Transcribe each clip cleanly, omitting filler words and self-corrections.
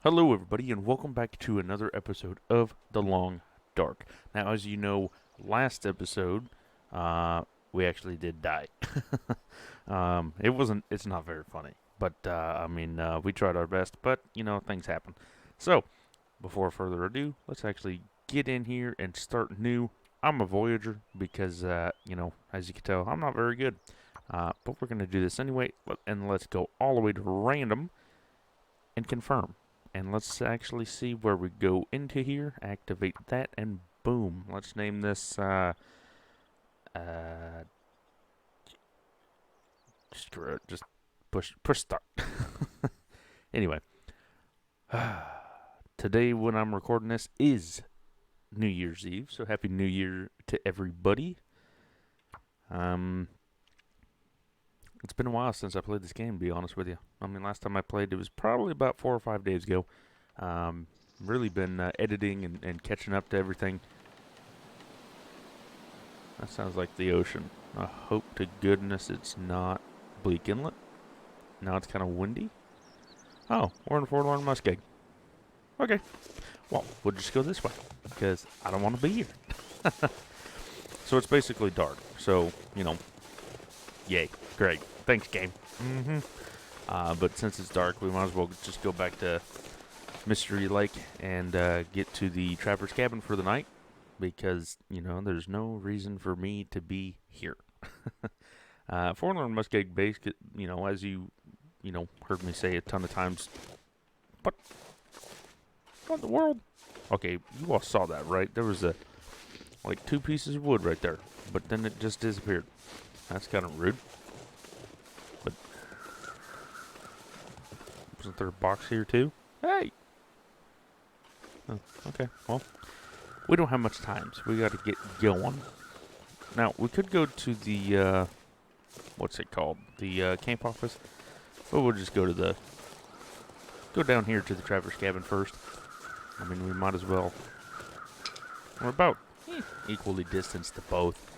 Hello, everybody, and welcome back to another episode of The Long Dark. Now, as you know, last episode, we actually did die. It's not very funny, but, we tried our best, but, things happen. So, before further ado, let's actually get in here and start new. I'm a Voyager because, as you can tell, I'm not very good. But we're going to do this anyway, and let's go all the way to random and confirm. And let's actually see where we go into here, activate that, and boom. Let's name this, screw it, just push start. Anyway, today when I'm recording this is New Year's Eve, so Happy New Year to everybody. It's been a while since I played this game, to be honest with you. I mean, last time I played, it was probably about 4 or 5 days ago. Really been editing and catching up to everything. That sounds like the ocean. I hope to goodness it's not Bleak Inlet. Now it's kind of windy. Oh, we're in Forlorn Muskeg. Okay. Well, we'll just go this way because I don't want to be here. So it's basically dark. So, yay. Great. Thanks, game. But since it's dark, we might as well just go back to Mystery Lake and get to the Trapper's Cabin for the night because, there's no reason for me to be here. Forlorn Muskeg Base, as you, heard me say a ton of times. What in the world? Okay, you all saw that, right? There was like 2 pieces of wood right there, but then it just disappeared. That's kind of rude. But wasn't there a box here too? Hey! Oh, okay, well, we don't have much time, so we got to get going. Now, we could go to the, what's it called? The camp office. But we'll just go down here to the Trapper's Cabin first. I mean, we might as well. We're about equally distanced to both.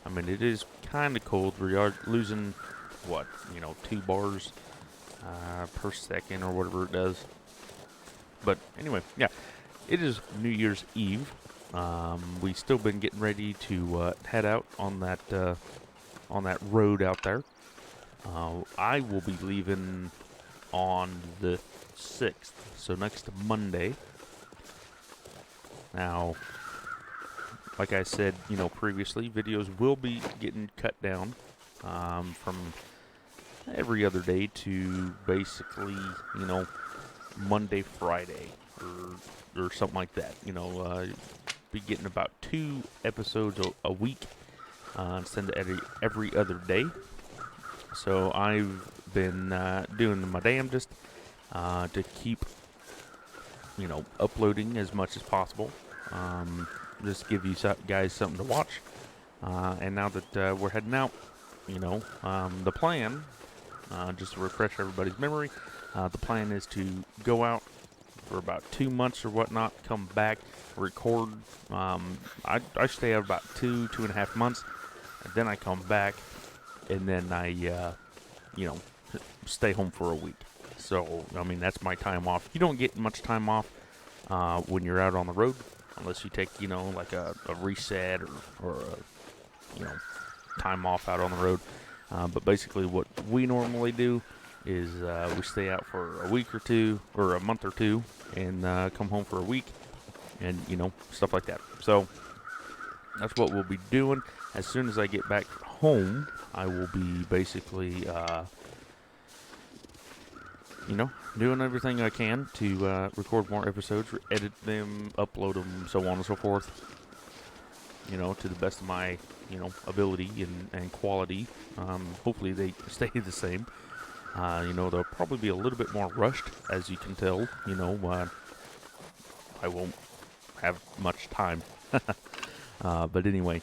I mean, it is kind of cold. We are losing, 2 bars per second or whatever it does. But anyway, yeah, it is New Year's Eve. We still been getting ready to head out on that road out there. I will be leaving on the 6th, so next Monday. Now, like I said, previously, videos will be getting cut down from every other day to basically, Monday, Friday, or something like that. Be getting about 2 episodes a week instead of every other day. So I've been doing my damnedest to keep, uploading as much as possible. Just give you guys something to watch. And now that we're heading out, the plan, just to refresh everybody's memory, the plan is to go out for about 2 months or whatnot, come back, record. I stay out about 2.5 months, and then I come back, and then I, stay home for a week. So, I mean, that's my time off. You don't get much time off when you're out on the road, unless you take, like a reset or a, time off out on the road. But basically what we normally do is we stay out for a week or two, or a month or two, and come home for a week, and, stuff like that. So that's what we'll be doing. As soon as I get back home, I will be basically, doing everything I can to record more episodes, edit them, upload them, so on and so forth, to the best of my, ability and quality. Hopefully they stay the same. They'll probably be a little bit more rushed, as you can tell. I won't have much time. But anyway,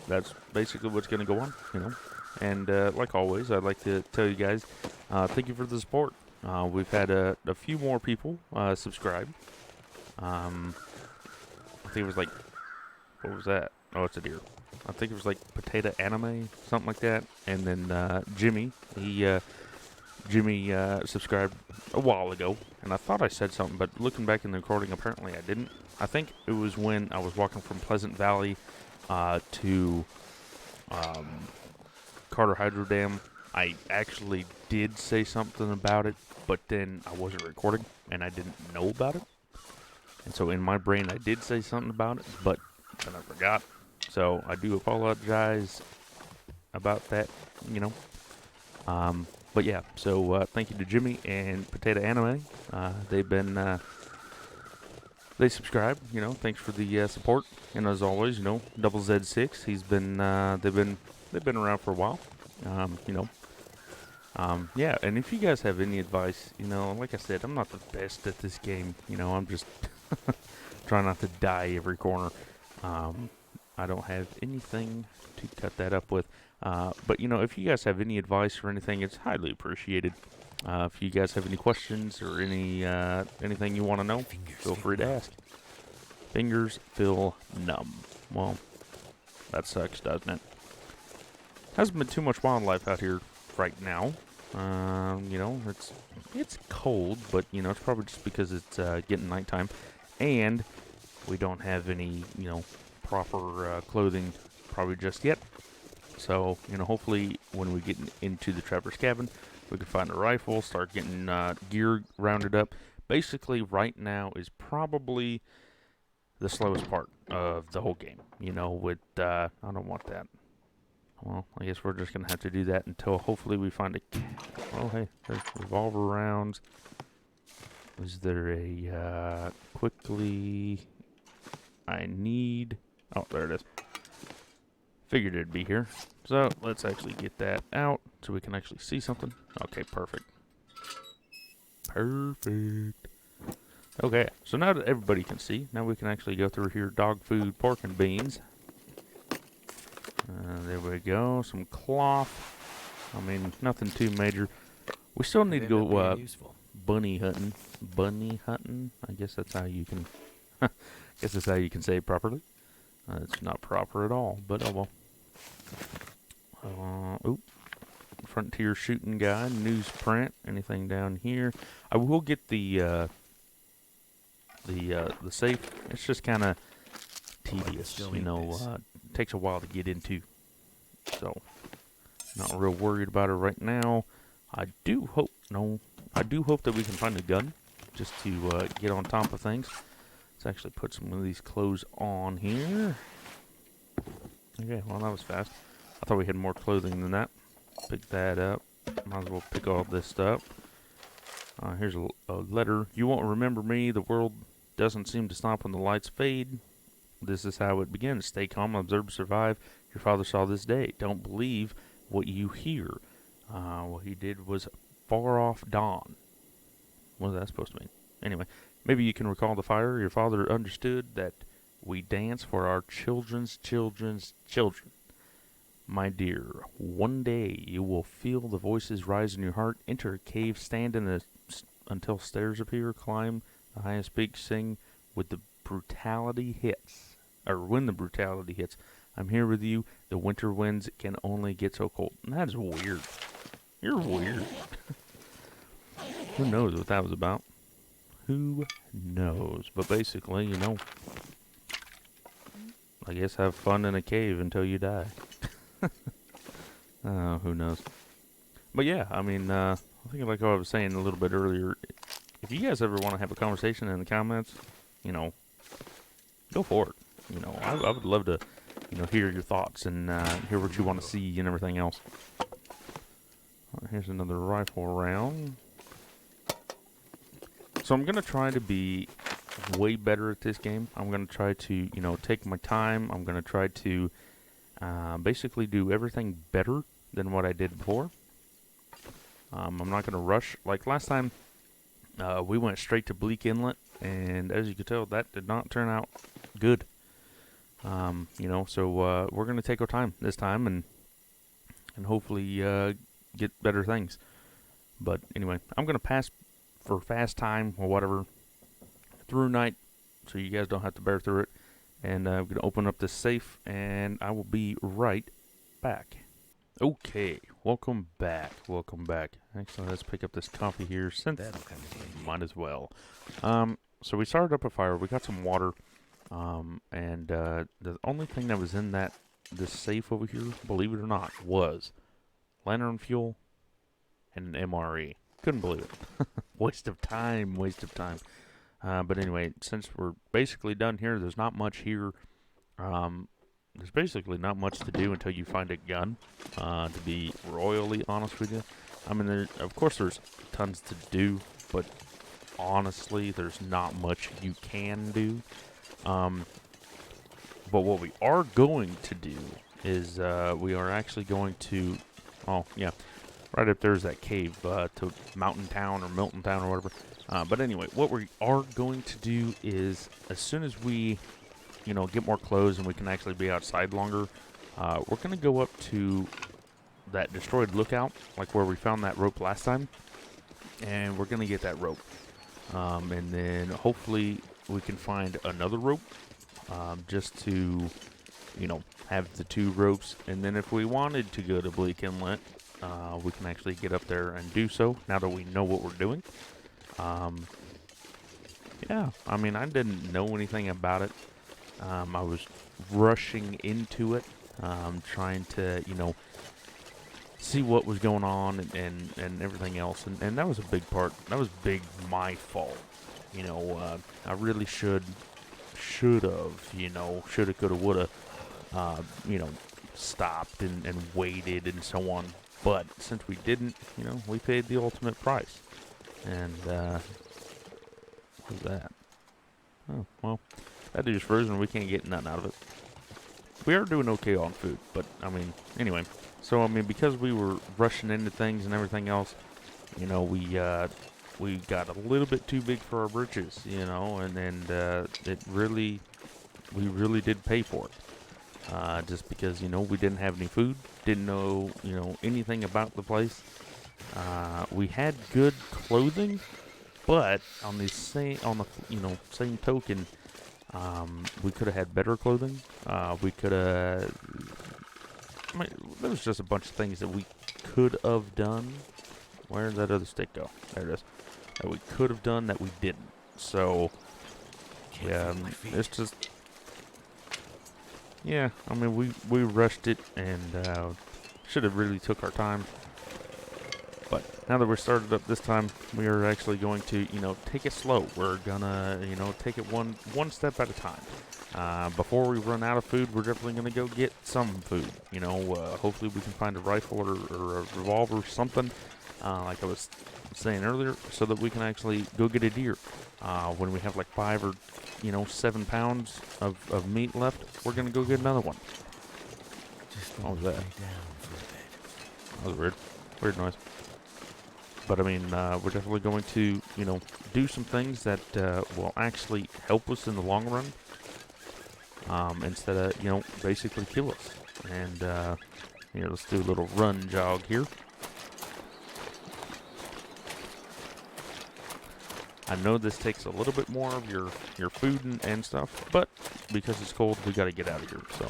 that's basically what's going to go on, And like always, I'd like to tell you guys, thank you for the support. We've had a few more people subscribe. I think it was like, what was that? Oh, it's a deer. I think it was like Potato Anime, something like that. And then Jimmy, he Jimmy subscribed a while ago, and I thought I said something, but looking back in the recording, apparently I didn't. I think it was when I was walking from Pleasant Valley to Carter Hydro Dam. I actually did say something about it, but then I wasn't recording, and I didn't know about it. And so in my brain, I did say something about it, but then I forgot. So I do apologize about that, you know. But yeah, so thank you to Jimmy and Potato Anime. They've been they subscribed, you know. Thanks for the support, and as always, you know, Double Z6. He's been they've been around for a while, you know. Yeah, and if you guys have any advice, you know, like I said, I'm not the best at this game. You know, I'm just trying not to die every corner. I don't have anything to cut that up with. But, you know, if you guys have any advice or anything, it's highly appreciated. If you guys have any questions or anything you want to know, feel free to ask. Fingers feel numb. Well, that sucks, doesn't it? Hasn't been too much wildlife out here right now. You know, it's cold, but, you know, it's probably just because it's getting nighttime. And we don't have any, you know, proper clothing probably just yet. So, you know, hopefully when we get into the Trapper's Cabin, we can find a rifle, start getting gear rounded up. Basically, right now is probably the slowest part of the whole game. You know, with, I don't want that. Well, I guess we're just going to have to do that until hopefully we find a... Oh, hey, there's revolver rounds. Is there a, quickly... I need... Oh, there it is. Figured it'd be here. So, let's actually get that out so we can actually see something. Okay, perfect. Perfect. Okay, so now that everybody can see, now we can actually go through here. Dog food, pork and beans. There we go. Some cloth. I mean, nothing too major. We still need to go bunny hunting. Bunny hunting? I guess that's how you can... guess that's how you can say it properly. It's not proper at all, but oh well. Oop. Frontier shooting guide, newsprint, anything down here. I will get the safe. It's just kind of tedious, you know. Takes a while to get into, so not real worried about it right now. I do hope that we can find a gun just to get on top of things. Let's actually put some of these clothes on here. Okay, well, that was fast. I thought we had more clothing than that. Pick that up. Might as well pick all this stuff. Here's a letter. You won't remember me. The world doesn't seem to stop when the lights fade. This is how it begins. Stay calm, observe, survive. Your father saw this day. Don't believe what you hear. What he did was far off dawn. What is that supposed to mean? Anyway, maybe you can recall the fire. Your father understood that we dance for our children's children's children. My dear, one day you will feel the voices rise in your heart. Enter a cave, stand in the until stairs appear, climb the highest peak, sing with the brutality hits. Or when the brutality hits. I'm here with you. The winter winds can only get so cold. And that is weird. You're weird. Who knows what that was about? Who knows? But basically, you know, I guess have fun in a cave until you die. Who knows? But yeah, I mean, I think like I was saying a little bit earlier, if you guys ever want to have a conversation in the comments, you know, go for it. You know, I would love to, you know, hear your thoughts and hear what you want to see and everything else. Here's another rifle round. So I'm going to try to be way better at this game. I'm going to try to, you know, take my time. I'm going to try to basically do everything better than what I did before. I'm not going to rush. Like last time, we went straight to Bleak Inlet, and as you can tell, that did not turn out good. You know, so we're going to take our time this time and hopefully get better things. But anyway, I'm going to pass for fast time or whatever through night so you guys don't have to bear through it. And I'm going to open up this safe, and I will be right back. Okay, welcome back. Welcome back. Actually, let's pick up this coffee here since That'll come in handy. might as well. So we started up a fire. We got some water. And the only thing that was in this safe over here, believe it or not, was lantern fuel and an MRE. Couldn't believe it. Waste of time. Waste of time. But anyway, since we're basically done here, there's not much here. There's basically not much to do until you find a gun, to be royally honest with you. I mean, of course there's tons to do, but honestly, there's not much you can do. But what we are going to do is we are actually going to, oh yeah, right up there is that cave to Mountain Town or Milton Town or whatever. But anyway, what we are going to do is as soon as we get more clothes and we can actually be outside longer, we're going to go up to that destroyed lookout, like where we found that rope last time, and we're going to get that rope. And then hopefully we can find another rope, just to, have the 2 ropes. And then if we wanted to go to Bleak Inlet, we can actually get up there and do so, now that we know what we're doing. Yeah, I mean, I didn't know anything about it. I was rushing into it, trying to, see what was going on and everything else. And that was a big part. That was my fault. I really should have, shoulda, coulda, woulda, stopped and waited and so on. But since we didn't, we paid the ultimate price. And, what was that? Oh, well, that dude's frozen. We can't get nothing out of it. We are doing okay on food, but, I mean, anyway. So, I mean, because we were rushing into things and everything else, we got a little bit too big for our britches, and we really did pay for it. Just because, we didn't have any food, didn't know, anything about the place. We had good clothing, but on the same token, we could have had better clothing. We could have. I mean, there was just a bunch of things that we could have done. Where did that other stick go? There it is. That we could have done that we didn't. So, yeah, it's just. Yeah, I mean, we rushed it and should have really took our time. But now that we're started up this time, we are actually going to, take it slow. We're gonna, take it one step at a time. Before we run out of food, we're definitely gonna go get some food. Hopefully we can find a rifle or a revolver or something, like I was saying earlier, so that we can actually go get a deer. When we have like 5 or 7 pounds of meat left, we're gonna go get another one. What was that? That was weird. Weird noise. But I mean, we're definitely going to, do some things that will actually help us in the long run, instead of, basically kill us. And, let's do a little run jog here. I know this takes a little bit more of your food and stuff, but because it's cold, we got to get out of here. So,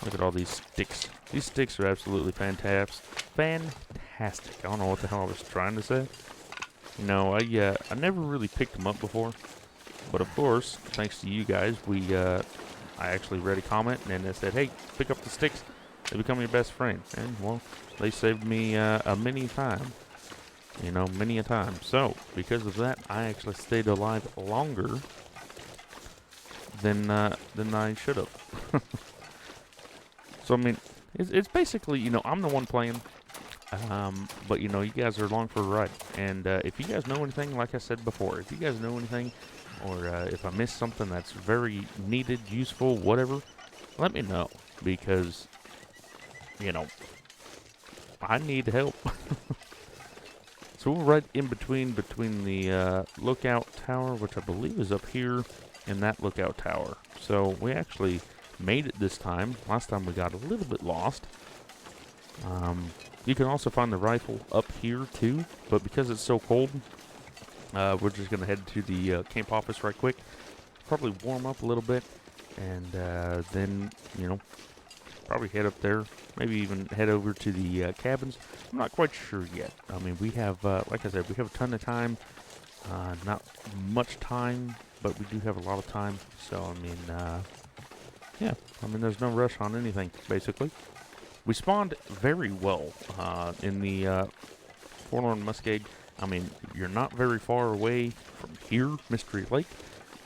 look at all these sticks. These sticks are absolutely fantastic. I don't know what the hell I was trying to say. I never really picked them up before, but of course, thanks to you guys, I actually read a comment and they said, "Hey, pick up the sticks. They become your best friend." And well, they saved me many a time. Many a time. So because of that, I actually stayed alive longer than I should have. So I mean, it's basically I'm the one playing. But you guys are along for a ride, and if you guys know anything, like I said before, if you guys know anything, or if I missed something that's very needed, useful, whatever, let me know, because I need help. So we're right in between the lookout tower, which I believe is up here, and that lookout tower. So we actually made it this time. Last time we got a little bit lost. You can also find the rifle up here too, but because it's so cold, we're just going to head to the camp office right quick, probably warm up a little bit, and then, probably head up there. Maybe even head over to the cabins. I'm not quite sure yet. I mean, we have, like I said, we have a ton of time. Not much time, but we do have a lot of time. So, I mean, yeah. I mean, there's no rush on anything, basically. We spawned very well in the Forlorn Muskeg. I mean, you're not very far away from here, Mystery Lake.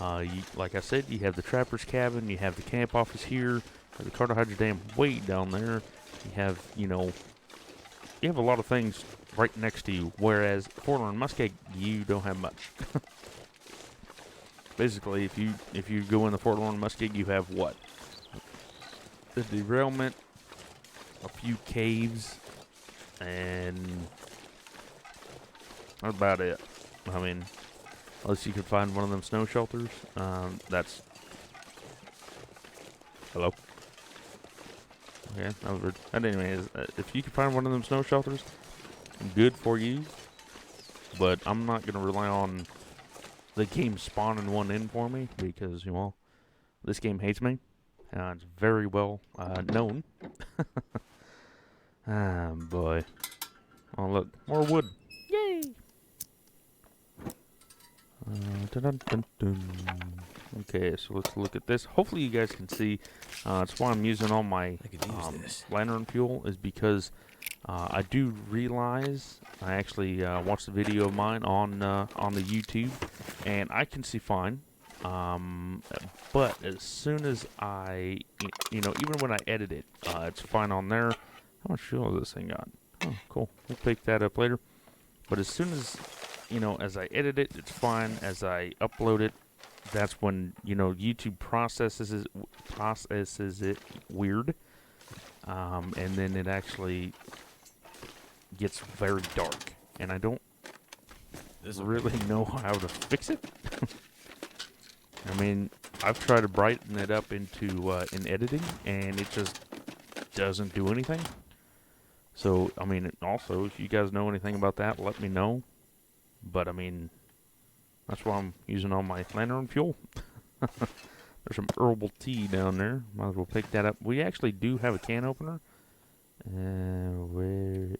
Like I said, you have the Trapper's Cabin, you have the camp office here, the Cartahydra Dam way down there. You have, you know, you have a lot of things right next to you, whereas Forlorn Muskeg, you don't have much. Basically, if you go in the Forlorn Muskeg, you have what? The derailment, a few caves, and that's about it. I mean, unless you could find one of them snow shelters, that's... Hello? Okay, that was weird. But anyways, if you can find one of them snow shelters, good for you. But I'm not going to rely on the game spawning one in for me, because, well, this game hates me. It's very well known. Ah, boy. Oh, look, more wood. Yay! Dun, dun, dun. Okay, so let's look at this. Hopefully you guys can see. That's why I'm using all my lantern fuel, is because I do realize I actually watched the video of mine on the YouTube, and I can see fine. But as soon as I, you know, even when I edit it, it's fine on there. How much fuel has this thing got? Oh, cool. We'll pick that up later. But as soon as, you know, as I edit it, it's fine. As I upload it, that's when, you know, YouTube processes it weird. And then it actually gets very dark. And I don't really know how to fix it. I mean, I've tried to brighten it up into in editing, and it just doesn't do anything. So, I mean, also, if you guys know anything about that, let me know. But, I mean, that's why I'm using all my lantern fuel. There's some herbal tea down there. Might as well pick that up. We actually do have a can opener.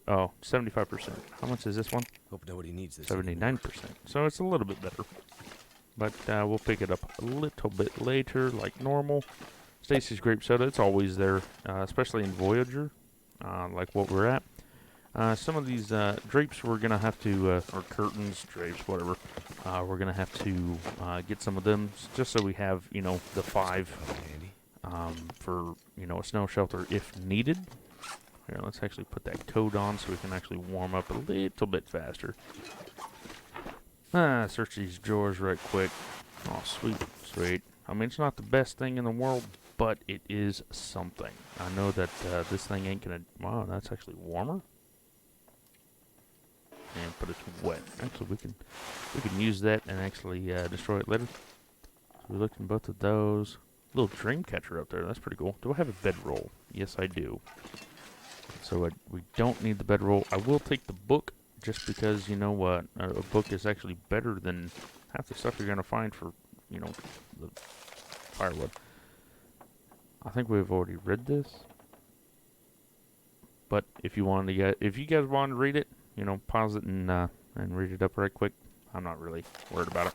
Oh, 75%. How much is this one? Hope nobody needs this. 79%. So it's a little bit better. But we'll pick it up a little bit later, like normal. Stacy's Grape Soda, it's always there, especially in Voyager, like what we're at. Some of these drapes we're going to have to, or curtains, drapes, whatever, we're going to have to get some of them, just so we have, you know, the 5 for, you know, a snow shelter if needed. Here, let's actually put that coat on so we can actually warm up a little bit faster. Search these drawers right quick. Oh, sweet, sweet. I mean, it's not the best thing in the world, but it is something. I know that this thing ain't gonna... Wow, that's actually warmer. And but it's wet. Actually, we can use that and actually destroy it later. So we looked in both of those. Little dream catcher up there. That's pretty cool. Do I have a bedroll? Yes, I do. So we don't need the bedroll. I will take the book, just because, you know what, a book is actually better than half the stuff you're going to find for, you know, the firewood. I think we've already read this. But if you wanted to get, if you guys wanted to read it, you know, pause it and read it up right quick. I'm not really worried about it.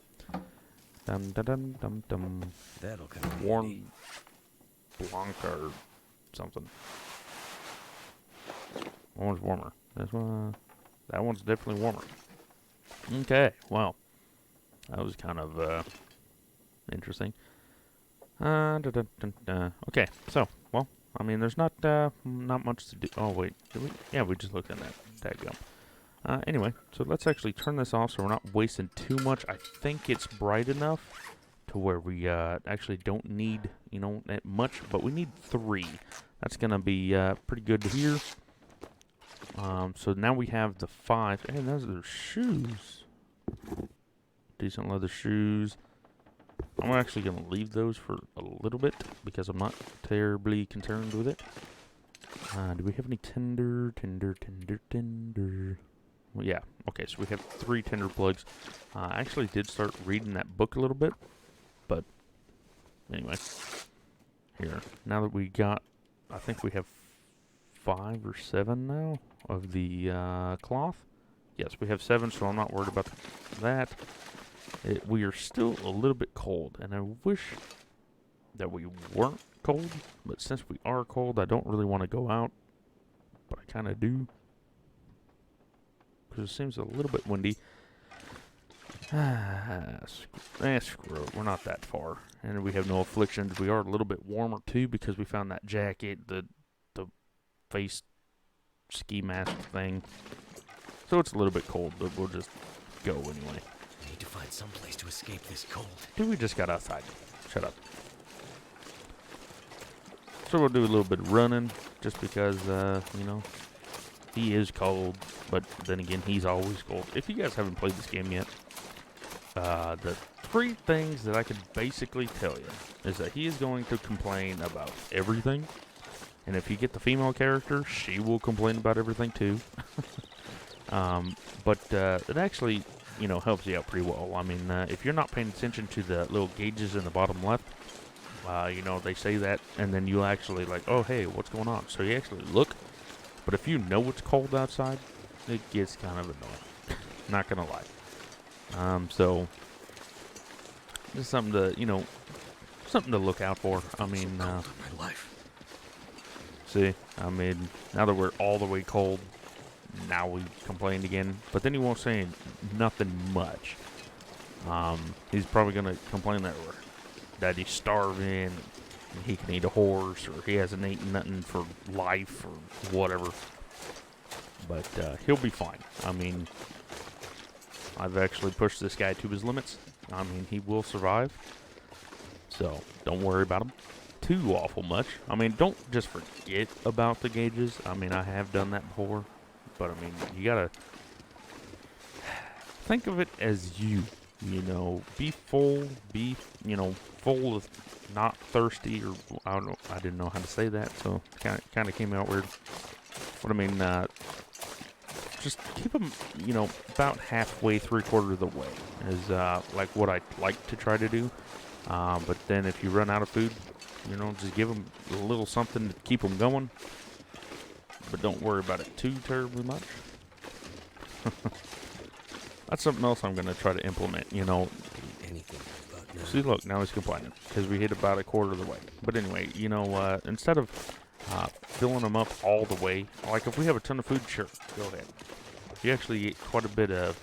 Dum dum dum dum dum. That'll come in Warren handy. Blanc or something. That one's warmer. This one, that one's definitely warmer. Okay, well, that was kind of interesting. Okay, so, well, I mean, there's not much to do. Oh wait, did we? Yeah, we just looked at that. Dadgum. Anyway, so let's actually turn this off so we're not wasting too much. I think it's bright enough to where we actually don't need, you know, that much, but we need 3. That's gonna be pretty good to hear. So now we have the 5. And those are shoes. Decent leather shoes. I'm actually going to leave those for a little bit because I'm not terribly concerned with it. Do we have any tinder? Well, yeah. Okay, so we have 3 tinder plugs. I actually did start reading that book a little bit. But, anyway. Here. Now that we got I think we have 5 or 7 now of the cloth. Yes, we have 7, so I'm not worried about that. We are still a little bit cold, and I wish that we weren't cold, but since we are cold, I don't really want to go out, but I kind of do, because it seems a little bit windy. Screw it, we're not that far, and we have no afflictions. We are a little bit warmer, too, because we found that jacket, the face ski mask thing, so it's a little bit cold, but we'll just go anyway. I need to find some place to escape this cold. Dude, we just got outside. Shut up. So we'll do a little bit of running, just because, you know, he is cold, but then again, he's always cold. If you guys haven't played this game yet, the 3 things that I can basically tell you is that he is going to complain about everything, and if you get the female character, she will complain about everything too. But it actually, you know, helps you out pretty well. I mean, if you're not paying attention to the little gauges in the bottom left, you know, they say that, and then you actually like, oh, hey, what's going on? So you actually look, but if you know it's cold outside, it gets kind of annoying. Not gonna lie. So just something to, you know, something to look out for. I mean, my life. see, I mean, now that we're all the way cold, now we complained again, but then he won't say nothing much. He's probably gonna complain that he's starving, and he can eat a horse, or he hasn't eaten nothing for life, or whatever. But he'll be fine. I mean, I've actually pushed this guy to his limits. I mean, he will survive. So don't worry about him too awful much. I mean, don't just forget about the gauges. I mean, I have done that before. But, I mean, you gotta think of it as you know, be full, you know, full of not thirsty, or I don't know, I didn't know how to say that, so kind of came out weird. But, I mean, just keep them, you know, about halfway, 3/4 of the way is, like what I like to try to do. But then if you run out of food, you know, just give them a little something to keep them going. But don't worry about it too terribly much. That's something else I'm going to try to implement, you know. Anything but now. See, look, now he's complaining because we hit about 1/4 of the way. But anyway, you know, instead of filling them up all the way, like if we have a ton of food, sure, go ahead. You actually get quite a bit of,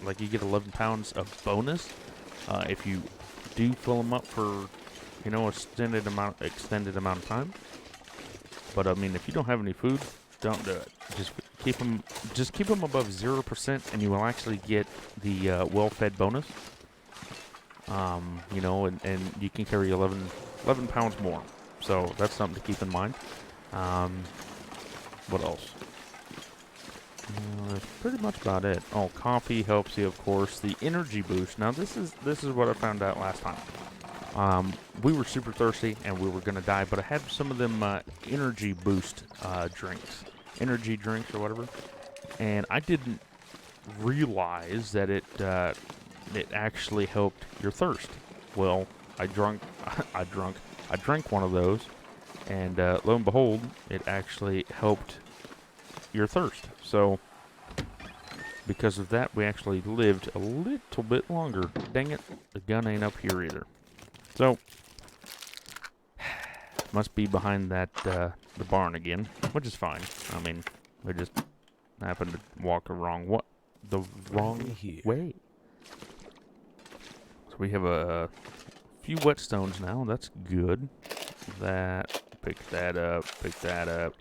like you get 11 pounds of bonus if you do fill them up for, you know, extended amount of time. But I mean, if you don't have any food, don't do it. Just keep them above 0%, and you will actually get the well-fed bonus. You know, and you can carry 11 pounds more. So that's something to keep in mind. What else? That's pretty much about it. Oh, coffee helps you, of course. The energy boost. Now, this is what I found out last time. We were super thirsty and we were gonna die, but I had some of them energy boost energy drinks or whatever, and I didn't realize that it actually helped your thirst. Well, I drank one of those, and lo and behold, it actually helped your thirst. So because of that, we actually lived a little bit longer. Dang it, the gun ain't up here either. So must be behind that the barn again, which is fine. I mean, we just happened to walk the wrong way. So we have a few whetstones now. That's good. Pick that up.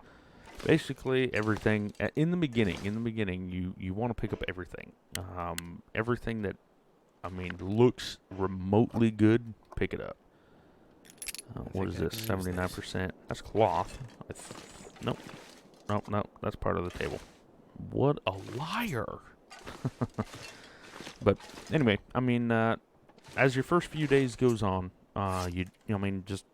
Basically, everything in the beginning, you want to pick up everything. Everything that, I mean, looks remotely good, pick it up. What is this? 79%. That's cloth. Nope. That's part of the table. What a liar! But anyway, I mean, as your first few days goes on, just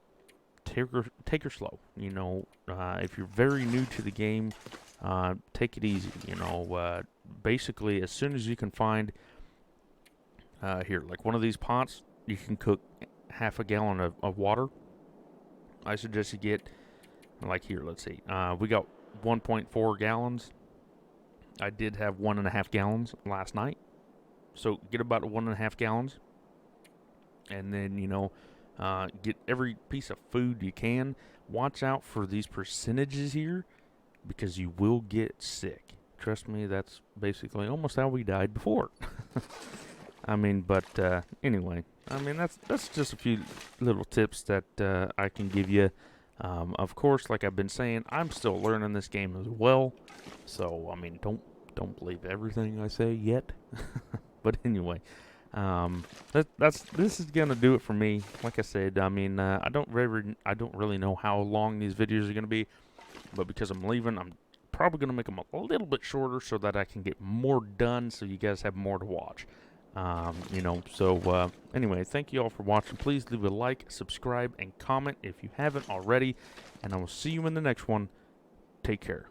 take her slow. You know, if you're very new to the game, take it easy. You know, basically, as soon as you can find here, like one of these pots, you can cook half a gallon of water. I suggest you get like here, let's see. We got 1.4 gallons. I did have 1.5 gallons last night. So get about 1.5 gallons. And then, get every piece of food you can. Watch out for these percentages here, because you will get sick. Trust me, that's basically almost how we died before. I mean, but anyway, I mean, that's just a few little tips that I can give you. Of course, like I've been saying, I'm still learning this game as well. So, I mean, don't believe everything I say yet. But anyway, this is gonna do it for me. Like I said, I mean, I don't really know how long these videos are gonna be, but because I'm leaving, I'm probably gonna make them a little bit shorter so that I can get more done, so you guys have more to watch. Anyway, thank you all for watching. Please leave a like, subscribe, and comment if you haven't already, and I will see you in the next one. Take care.